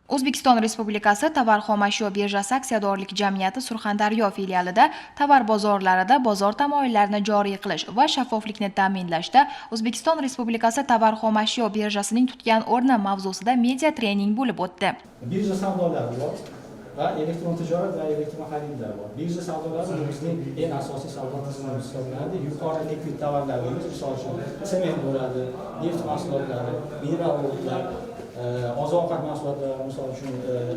O'zbekiston Respublikasi Tovar xomashyo birjasi aksiyadorlik jamiyati Surxondaryo filialida tovar bozorlarida bozor tamoyillarini joriy qilish va shaffoflikni ta'minlashda O'zbekiston Respublikasi Tovar xomashyo birjasining tutgan o'rni mavzusida media trening bo'lib o'tdi. Birja savdolari bor va elektron tijorat va elektron xaridlar bor. Birja savdolari bizning eng asosiy savdo tizimimiz hisoblanadi. Yuqori likvid tovarlarimiz, misol uchun sement bo'ladi, neft mahsulotlari, mineral o'tlar, oziq-ovqat mahsulotlari, misol uchun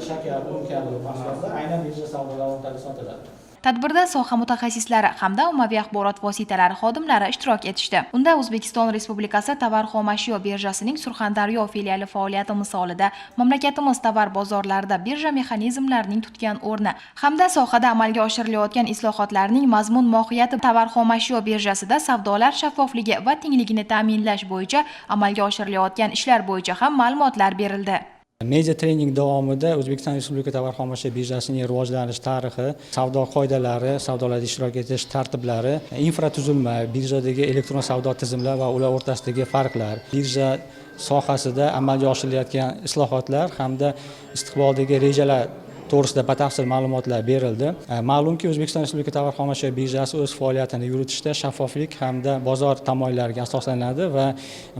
shakar, un kabi mahsulotlar aynan birja savdolari orqali sotiladi. Tadbirda soha mutaxassislari hamda ommaviy axborot vositalari xodimlari ishtirok etishdi. Unda O'zbekiston Respublikasi Tovar xomashyo birjasining Surxondaryo filiali faoliyati misolida mamlakatimiz tovar bozorlarida birja mexanizmlarining tutgan o'rni hamda sohada amalga oshirilayotgan islohotlarning mazmun mohiyati tovar xomashyo birjasida savdolar shaffofligi va tengligini ta'minlash bo'yicha amalga oshirilayotgan ishlar bo'yicha ham ma'lumotlar berildi. Media trening davomida O'zbekiston Respublika Tovar xomashyo birjasining rivojlanish tarixi, savdo qoidalari, savdolarda ishtirok etish tartiblari, infratuzilma, birjadagi elektron savdo tizimlari va ular o'rtasidagi farqlar, birja sohasida amalga oshirilayotgan islohotlar hamda istiqboldagi rejalar to'g'risida batafsil ma'lumotlar berildi. Ma'lumki, O'zbekiston Respublika Tovar xomashyo birjasi o'z faoliyatini yuritishda shaffoflik hamda bozor tamoyillariga asoslanadi va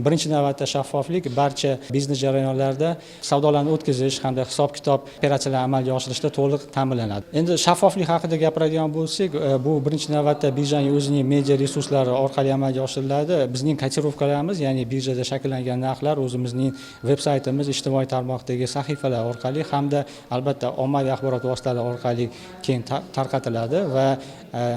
birinchi navbatda shaffoflik barcha biznes jarayonlarida savdolarni o'tkazish hamda hisob-kitob operatsiyalarni amalga oshirishda to'liq ta'minlanadi. Endi shaffoflik haqida gapiradigan bo'lsak, bu birinchi navbatda birjaning o'zining media resurslari orqali amalga oshiriladi. Bizning kotirovkalarimiz, ya'ni birjada shakllangan narxlar o'zimizning veb-saytimiz, ijtimoiy tarmoqdagi sahifalar orqali hamda albatta ommaviy axborot vositalari orqali keng tarqatiladi va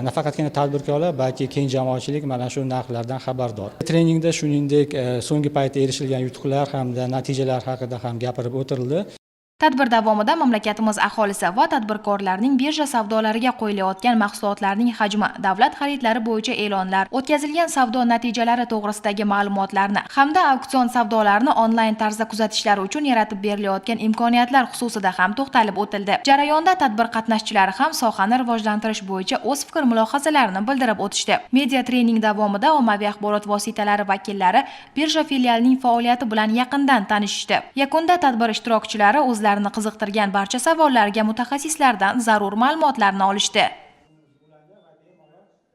nafaqatgina tadbirkorlar, balki keng jamoatchilik mana shu narxlardan xabardor. Treningda shuningdek so'nggi paytda erishilgan yutuqlar hamda natijalar haqida ham gapirib o'tildi. Tadbir davomida mamlakatimiz aholisi va tadbirkorlarning birja savdolariga qo'yilayotgan mahsulotlarning hajmi, davlat xaridlari bo'yicha e'lonlar, o'tkazilgan savdo natijalari to'g'risidagi ma'lumotlarni hamda auksion savdolarini onlayn tarzda kuzatishlari uchun yaratib berilayotgan imkoniyatlar xususida ham to'xtalib o'tildi. Jarayonda tadbir qatnashchilari ham sohani rivojlantirish bo'yicha o'z fikr-mulohazalarini bildirib o'tishdi. Media trening davomida ommaviy axborot vositalari vakillari birja filialining faoliyati bilan yaqindan tanishishdi. Yakunda tadbir ishtirokchilari o'zlarini qiziqtirgan barcha savollarga mutaxassislardan zarur ma'lumotlarni olishdi.